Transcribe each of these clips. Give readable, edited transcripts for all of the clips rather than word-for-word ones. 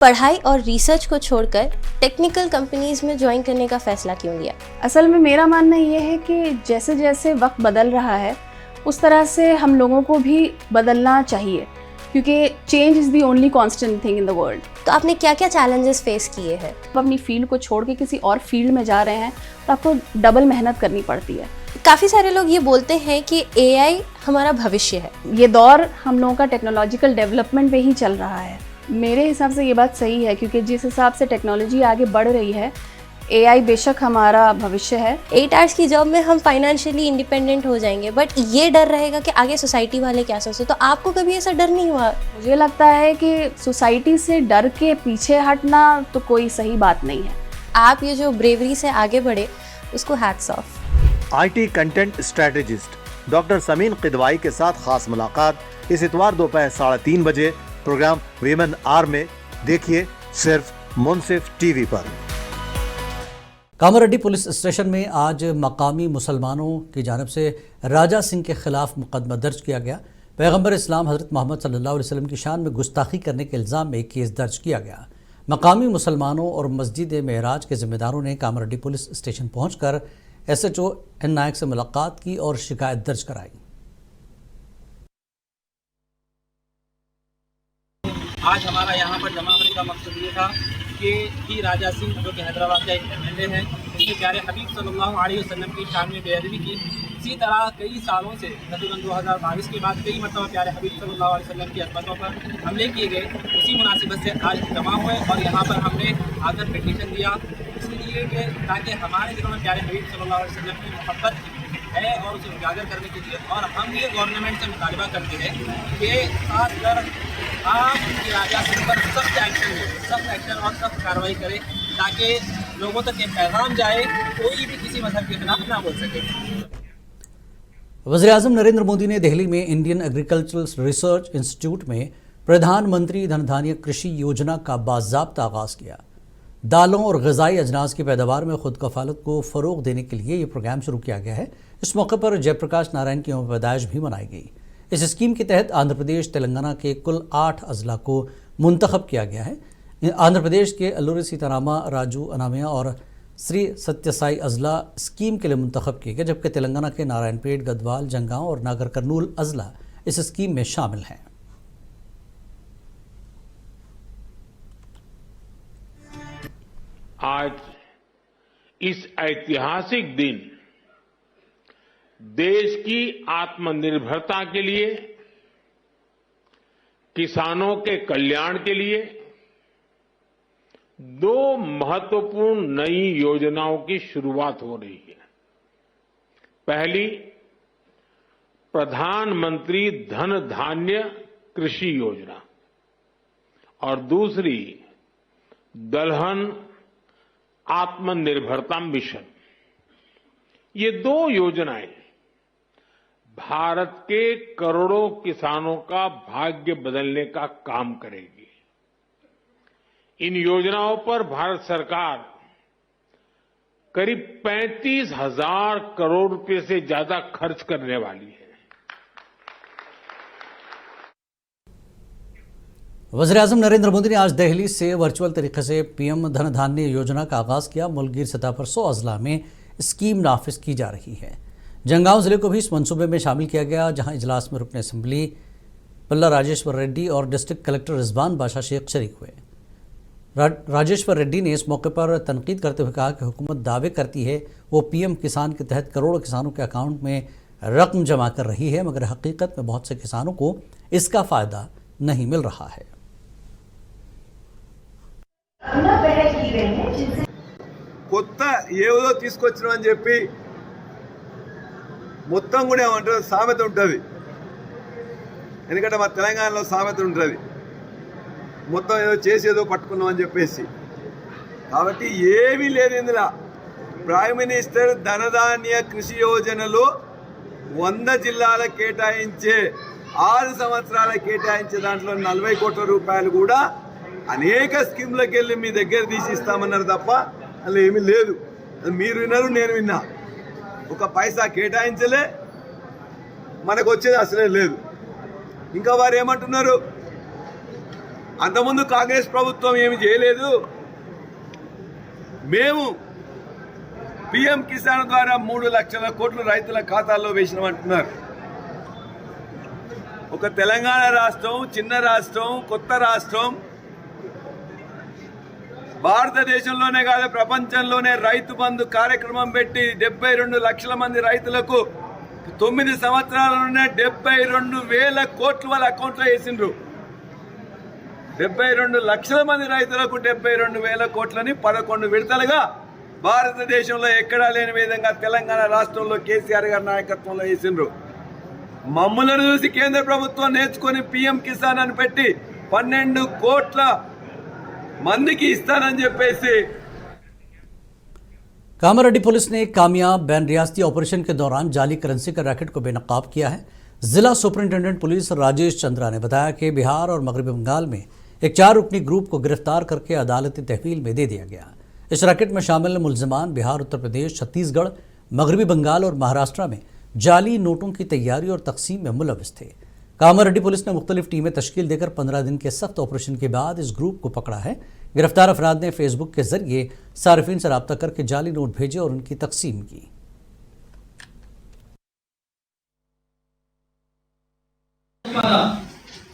पढ़ाई और रिसर्च को छोड़कर टेक्निकल कंपनीज में ज्वाइन करने का फैसला क्यों लिया? असल में मेरा मानना ये है कि जैसे जैसे वक्त बदल रहा है उस तरह से हम लोगों को भी बदलना चाहिए, क्योंकि change is the only constant thing in the world. तो आपने क्या क्या चैलेंजेस फेस किए हैं? आप अपनी फील्ड को छोड़ के किसी और फील्ड में जा रहे हैं तो आपको डबल मेहनत करनी पड़ती है। काफ़ी सारे लोग ये बोलते हैं कि एआई हमारा भविष्य है। ये दौर हम लोगों का टेक्नोलॉजिकल डेवलपमेंट पे ही चल रहा है। मेरे हिसाब से ये बात सही है, क्योंकि जिस हिसाब से टेक्नोलॉजी आगे बढ़ रही है, एआई बेशक हमारा भविष्य है। 8 आवर्स की जॉब में हम फाइनेंशियली इंडिपेंडेंट हो जाएंगे, बट ये डर रहेगा कि आगे सोसाइटी वाले क्या सोचते। तो आपको कभी ऐसा डर नहीं हुआ? मुझे लगता है कि सोसाइटी से डर के पीछे हटना तो कोई सही बात नहीं है। आप ये जो ब्रेवरी से आगे बढ़े उसको hats off. IT content strategist doctor Sameen Kidwai के साथ खास मुलाकात इस इतवार दोपहर 3:30 बजे प्रोग्राम वीमेन आर में देखिए, सिर्फ मुंसिफ टीवी पर। कामारेड्डी पुलिस स्टेशन में आज मकामी मुसलमानों की जानिब से राजा सिंह के खिलाफ मुकदमा दर्ज किया गया। पैगंबर इस्लाम हज़रत मोहम्मद सल्लल्लाहु अलैहि वसल्लम की शान में गुस्ताखी करने के इल्ज़ाम में केस दर्ज किया गया। मकामी मुसलमानों और मस्जिद मेराज के ज़िम्मेदारों ने कामारेड्डी पुलिस स्टेशन पहुंचकर SHO एन नायक से मुलाकात की और शिकायत दर्ज कराई। आज हमारा यहाँ पर जमा होने का मकसद ये था कि राजा सिंह जो कि हैदराबाद का एक MLA है, उसने प्यारे हबीब सल्लल्लाहु अलैहि वसल्लम की शान में बेअदबी की। इसी तरह कई सालों से तकरीबन 2022 के बाद कई मरतबा प्यारे हबीब सल्लल्लाहु अलैहि वसल्लम की अज़मतों पर हमले किए गए। उसी मुनासिबत से आज जमा हुए और यहाँ पर हमने आकर पिटीशन दिया, इसलिए कि ताकि हमारे दिलों में प्यारे हबीब सल्लल्लाहु अलैहि वसल्लम की मोहब्बत है और उसे उजागर करने के लिए। और हम ये गवर्नमेंट से मुतालबा करते हैं कि खासकर आप उनके राजा सिंह पर सख्त एक्शन और सख्त कार्रवाई करें, ताकि लोगों तक ये पैगाम जाए, कोई भी किसी मजहब के खिलाफ ना बोल सके। वज़ीर-ए-आज़म नरेंद्र मोदी ने दिल्ली में इंडियन एग्रीकल्चरल रिसर्च इंस्टीट्यूट में प्रधानमंत्री धन धान्य कृषि योजना का बाज़ाब्ता आगाज़ किया। दालों और ग़िज़ाई अजनास की पैदावार में खुद कफ़ालत को फ़रोग़ देने के लिए ये प्रोग्राम शुरू किया गया है। इस मौके पर जयप्रकाश नारायण की पैदाइश भी मनाई गई। इस स्कीम के तहत आंध्र प्रदेश तेलंगाना के कुल 8 अजला को मुंतखब किया गया है। आंध्र प्रदेश के अल्लूरी सीतारामा, राजू अनामिया और श्री सत्यसाई अजला स्कीम के लिए मुंतखब किए गए, जबकि तेलंगाना के नारायणपेट, गदवाल, जंगांव और नागर कर्नूल अजला इस स्कीम में शामिल हैं। आज इस ऐतिहासिक दिन देश की आत्मनिर्भरता के लिए, किसानों के कल्याण के लिए 2 महत्वपूर्ण नई योजनाओं की शुरुआत हो रही है। पहली, प्रधानमंत्री धन धान्य कृषि योजना और दूसरी दलहन आत्मनिर्भरता मिशन। ये 2 योजनाएं भारत के करोड़ों किसानों का भाग्य बदलने का काम करेगी। इन योजनाओं पर भारत सरकार करीब 35,000 करोड़ रुपए से ज्यादा खर्च करने वाली है। वज़ीर-ए-आज़म नरेंद्र मोदी ने आज दिल्ली से वर्चुअल तरीके से PM धन धान्य योजना का आगाज़ किया। मुल्कगीर सतह पर 100 अजला में स्कीम नाफिज की जा रही है। जंगांव जिले को भी इस मंसूबे में शामिल किया गया, जहां इजलास में रुकन असम्बली पल्ला राजेश्वर रेड्डी और डिस्ट्रिक्ट कलेक्टर रिजवान बादशाह शेख शरीक हुए। राजेश्वर रेड्डी ने इस मौके पर तनकीद करते हुए कहा कि हुकूमत दावे करती है वो PM किसान के तहत करोड़ों किसानों के अकाउंट में रकम जमा कर रही है, मगर हकीकत में बहुत से किसानों को इसका फ़ायदा नहीं मिल रहा है। కొత్త ఏదో తీసుకొచ్చినామని చెప్పి మొత్తం కూడా ఏమంటారు సామెత ఉంటుంది. ఎందుకంటే మా తెలంగాణలో సామెత ఉంటుంది, మొత్తం ఏదో చేసేదో పట్టుకున్నామని చెప్పేసి. కాబట్టి ఏమీ లేదు ఇందులో. ప్రైమ్ మినిస్టర్ ధనధాన్య కృషి యోజనలో 100 జిల్లాల కేటాయించే 6 సంవత్సరాల కేటాయించే దాంట్లో 40 కోట్ల రూపాయలు కూడా అనేక స్కీమ్లకు వెళ్ళి మీ దగ్గర తీసి ఇస్తామన్నారు తప్ప అందులో ఏమీ లేదు. మీరు విన్నారు, నేను విన్నా. ఒక పైసా కేటాయించలే, మనకు వచ్చేది అసలే లేదు. ఇంకా వారు ఏమంటున్నారు, అంతకుముందు కాంగ్రెస్ ప్రభుత్వం ఏమి చేయలేదు. మేము పిఎం కిసాన్ ద్వారా 3 లక్షల కోట్లు రైతుల ఖాతాల్లో వేసినామంటున్నారు. ఒక తెలంగాణ రాష్ట్రం, చిన్న రాష్ట్రం, కొత్త రాష్ట్రం, భారతదేశంలోనే కాదు ప్రపంచంలోనే రైతు బంధు కార్యక్రమం పెట్టి 72 లక్షల మంది రైతులకు 9 సంవత్సరాలలోనే 72,000 కోట్లు వాళ్ళ అకౌంట్లో వేసిండ్రు. 72 లక్షల మంది రైతులకు 72,000 కోట్లని 11 విడతలుగా భారతదేశంలో ఎక్కడా లేని విధంగా తెలంగాణ రాష్ట్రంలో కేసీఆర్ గారి నాయకత్వంలో వేసిండ్రు. మమ్ములను చూసి కేంద్ర ప్రభుత్వం నేర్చుకొని పిఎం కిసాన్ అని పెట్టి 12 కోట్ల మందికి ఇస్తానని చెప్పేసి कामारेड्डी पुलिस ने कामयाब बैन रियासती ऑपरेशन के दौरान जाली करेंसी का रैकेट को बेनकाब किया है। जिला सुपरिंटेंडेंट पुलिस राजेश चंद्रा ने बताया कि बिहार और मगरबी बंगाल में एक 4 रुकनी ग्रुप को गिरफ्तार करके अदालती तहवील में दे दिया गया। इस रैकेट में शामिल मुलजमान बिहार, उत्तर प्रदेश, छत्तीसगढ़, मगरबी बंगाल और महाराष्ट्र में जाली नोटों की तैयारी और तकसीम में मुलविस थे। कामारेड्डी पुलिस ने मुख्तलिफ टीमें तश्कील देकर 15 दिन के सख्त ऑपरेशन के बाद इस ग्रुप को पकड़ा है। गिरफ्तार अफराद ने फेसबुक के जरिए सार्फिन से रब्ता करके जाली नोट भेजे और उनकी तकसीम की।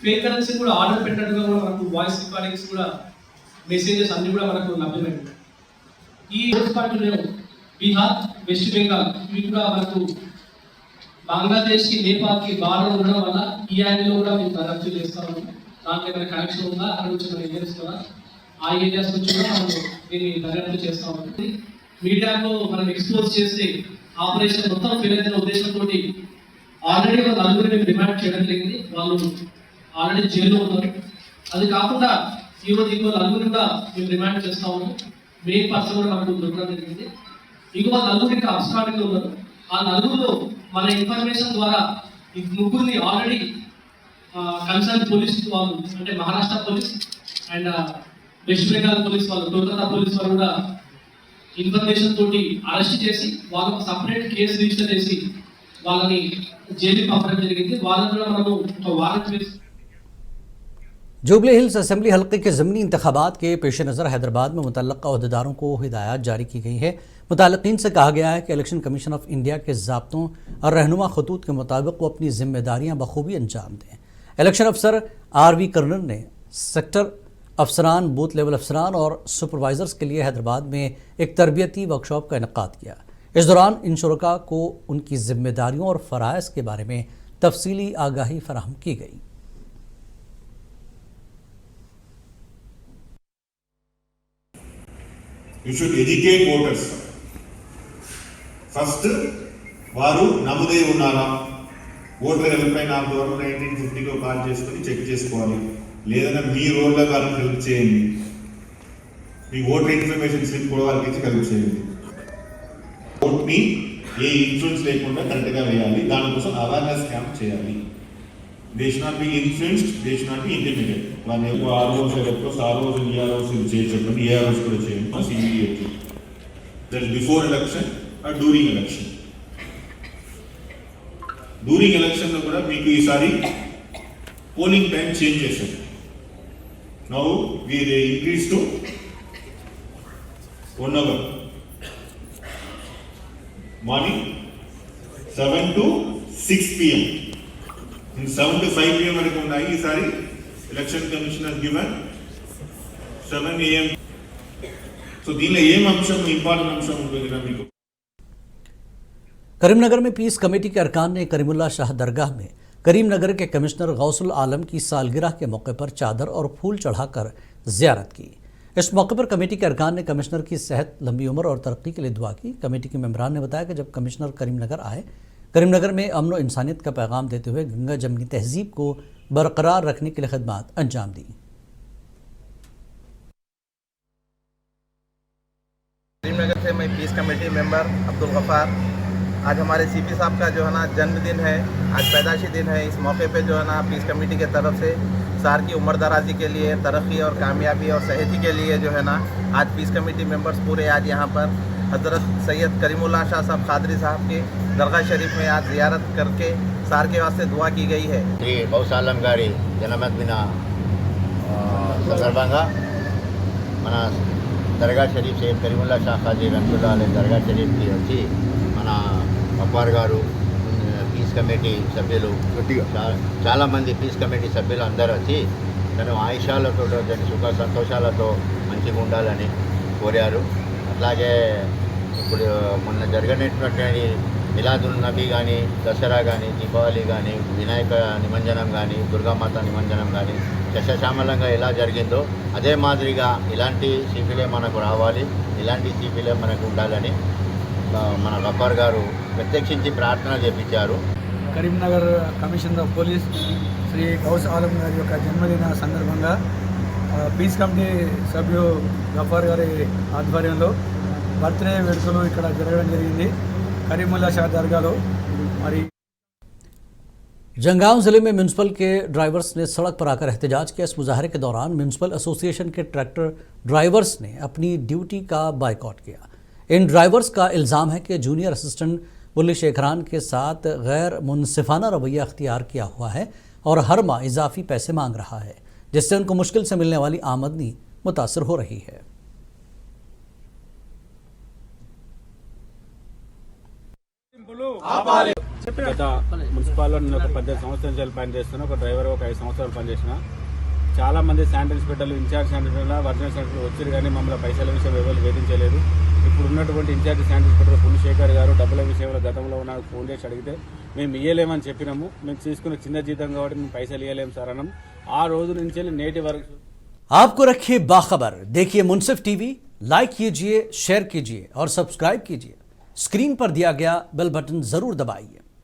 ఫేక్ కరెన్సీ కూడా ఆర్డర్ పెట్టినట్టుగా కూడా మనకు వాయిస్ రికార్డింగ్స్ కూడా మెసేజెస్ అన్ని కూడా మనకు లభ్యమైంది. ఈ పార్టీలో బీహార్, వెస్ట్ బెంగాల్ ఇవి కూడా మనకు బంగ్లాదేశ్ కి, నేపాల్ కి బార్డర్ ఉండడం వల్ల ఈ యాంగిల్లో కూడా మేము దర్యాప్తు చేస్తా ఉన్నాం. దాంట్లో ఏమైనా కనెక్షన్ ఉందా, అక్కడ నుంచి మన ఏరియాస్ కూడా ఆ ఏరియాస్ నుంచి కూడా మనం దీన్ని దర్యాప్తు చేస్తా ఉన్నాం. మీడియాలో మనం ఎక్స్పోజ్ చేస్తే ఆపరేషన్ మొత్తం ఫెయిల్ అయిన ఉద్దేశంతో ఆల్రెడీ ఒక నలుగురిని డిమాండ్ చేయడం జరిగింది. వాళ్ళు ఆల్రెడీ జైల్లో ఉన్నారు. అది కాకుండా ఈరోజు ఇంకో నలుగురిని కూడా మేము డిమాండ్ చేస్తా ఉన్నాం. మెయిన్ పర్సన్ కూడా మనకు దొరకడం జరిగింది. ఇంకో నలుగురికి అబ్స్ట్రాక్ట్ ఉన్నారు. ఆ నలుగురిలో మన ఇన్ఫర్మేషన్ ద్వారా ఈ ముగ్గురిని ఆల్రెడీ కన్సర్న్ పోలీస్ వాళ్ళు అంటే Maharashtra police and west Bengal police వాళ్ళు, కోల్కతా పోలీస్ వాళ్ళు కూడా ఇన్ఫర్మేషన్ తోటి అరెస్ట్ చేసి వాళ్ళకు సపరేట్ కేసు రిజిస్టర్ చేసి వాళ్ళని జైలుకి పంపడం జరిగింది. వాళ్ళని కూడా మనము ఒక వారెంట్ వేసి जुबली हिल्स असेंबली हल्के के ज़मीनी इंतखाबात के पेश नज़र हैदराबाद में मुतल्लक़ा अहदेदारों को हिदायत जारी की गई है। मुतल्लिक़ीन से कहा गया है कि इलेक्शन कमीशन ऑफ इंडिया के ज़ाब्तों और रहनुमा खतूत के मुताबिक वो अपनी जिम्मेदारियाँ बखूबी अंजाम दें। इलेक्शन अफसर RV कर्नल ने सेक्टर अफसरान, बूथ लेवल अफसरान और सुपरवाइज़र्स के लिए हैदराबाद में एक तरबियती वर्कशॉप का इनेकाद किया। इस दौरान इन शुरका को उनकी जिम्मेदारियों और फ़राइज़ के बारे में तफसीली आगाही फराहम की गई। You should educate voters. First, వారు నమోదై ఉన్నారా? ఓటర్ హెల్ప్లైన్ యాప్ ద్వారా 1950లో కాల్ చేసుకొని చెక్ చేసుకోవాలి. లేదన్నా మీ రోడ్లో వాళ్ళకి హెల్ప్ చేయండి. మీ ఓటర్ ఇన్ఫర్మేషన్ స్లిప్ కూడా వాళ్ళకి ఇచ్చి హెల్ప్ చేయండి. ఓట్ని ఏ ఇన్ఫ్లుయెన్స్ లేకుండా కరెక్ట్గా వేయాలి. దానికోసం అవేర్నెస్ క్యాంప్ చేయాలి. They should not be influenced, they should not be intimidate. వాళ్ళని ఆర్ఓస్ ఆర్ఓస్ ఈఆర్ఓస్ ఇది చేసి చెప్పండి, ఏఆర్ఓస్ కూడా చేయండి. CBI that before election or during election. డ్యూరింగ్ ఎలక్షన్లో కూడా మీకు ఈసారి పోలింగ్ టైం చేంజ్ చేశారు. Now we increase to 1 hour. Morning 7 to 6 PM. 7 to 5 PM వరకు ఉన్నాయి. ఈసారి election commissioner given 7 AM. So దీనిలో ఏం అంశం ఇంపార్టెంట్ అంశం ఉంటుంది మీకు? करीमनगर में पीस कमेटी के अरकान ने करीमुल्लाह शाह दरगाह में करीमनगर के कमिश्नर गौसुल आलम की सालगिरह के मौके पर चादर और फूल चढ़ाकर ज़ियारत की। इस मौके पर कमेटी के अरकान ने कमिश्नर की सेहत, लंबी उम्र और तरक्की के लिए दुआ की। कमेटी के मेंबरान ने बताया कि जब कमिश्नर करीमनगर आए, करीमनगर में अमन व इंसानियत का पैगाम देते हुए गंगा जमनी तहजीब को बरकरार रखने के लिए खिदमत अंजाम दी। करीमनगर से मैं peace committee member Abdul Gaffar. आज हमारे सीपी साहब का जो है ना जन्मदिन है, आज पैदाशी दिन है। इस मौके पे जो है ना पीस कमेटी के तरफ से सार की उम्र दराजी के लिए, तरक्की और कामयाबी और सेहती के लिए जो है ना आज पीस कमेटी मेंबर्स पूरे आज यहाँ पर हज़रत सैयद करीमुल्लाह शाह साहब कादरी साहब के दरगाह शरीफ में आज ज़ियारत करके सार के वास्ते दुआ की गई है। శ్రీ గౌస్ ఆలం గారి జన్మదిన సందర్భంగా మన దర్గా షరీఫ్ షేక్ కరీముల్లా షా ఖాజీ రహమతుల్లాహి అలైహి దర్గా షరీఫ్కి వచ్చి మన గఫార్ గారు పీస్ కమిటీ సభ్యులు చాలామంది పీస్ కమిటీ సభ్యులు అందరూ వచ్చి తను ఆయుషాలతో సుఖ సంతోషాలతో మంచిగా ఉండాలని కోరారు. అట్లాగే ఇప్పుడు మొన్న జరగనటువంటి మిలాదుల్ నబీ కానీ, దసరా కానీ, దీపావళి కానీ, వినాయక నిమజ్జనం కానీ, దుర్గామాత నిమజ్జనం కానీ శశామలంగా ఎలా జరిగిందో అదే మాదిరిగా ఇలాంటి సిపిలే మనకు రావాలి, ఇలాంటి సిపిలే మనకు ఉండాలని మన గఫార్ గారు ప్రత్యక్షించి ప్రార్థన చేపించారు. Karimnagar commissioner of police Shri Ghouse Alam గారి యొక్క జన్మదిన సందర్భంగా పీస్ కమిటీ సభ్యులు గఫార్ గారి ఆధ్వర్యంలో బర్త్డే వేడుకలు ఇక్కడ జరగడం జరిగింది करीमुल्ला शाह दरगाह हमारी। जंगांव जिले में म्यूनसिपल के ड्राइवर्स ने सड़क पर आकर एहतजाज किया। इस मुजाहरे के दौरान म्यूनसिपल एसोसिएशन के ट्रैक्टर ड्राइवर्स ने अपनी ड्यूटी का बायकॉट किया। इन ड्राइवर्स का इल्ज़ाम है कि जूनियर असिस्टेंट बुल्ली शेखरान के साथ गैर मुनसिफाना रवैया अख्तियार किया हुआ है और हर माह इजाफी पैसे मांग रहा है, जिससे उनको मुश्किल से मिलने वाली आमदनी मुतासर हो रही है। గత మున్సిపాల్లో నేను ఒక 18 సంవత్సరాల నుంచి పనిచేస్తున్నా. ఒక డ్రైవర్ ఒక 5 సంవత్సరాలు పనిచేసిన. చాలా మంది శానిటరీ ఇన్స్పెక్టర్లు, ఇన్ఛార్జ్ శానిటరీలు, వర్జినల్ శానిటరీలు వచ్చారు కానీ మమ్మల్ని పైసల విషయం ఎవరు వేధించలేదు. ఇప్పుడు ఉన్నటువంటి ఇన్ఛార్జ్ శానిటరీ ఇన్స్పెక్టర్ పుణ్యశేఖర్ గారు డబ్బుల విషయంలో గతంలో నాకు ఫోన్ చేసి అడిగితే మేము ఇయ్యలేమని చెప్పినాము. మేము తీసుకున్న చిన్న జీతం కాబట్టి మేము పైసలు ఇయ్యలేము సార్ అన్నాం. ఆ రోజు నుంచి నేటి వరకు आपको रखिए बाखबर, देखिए मुनसिफ टीवी, लाइक कीजिए, शेयर कीजिए और सब्सक्राइब कीजिए। स्क्रीन पर दिया गया बेल बटन जरूर दबाइए।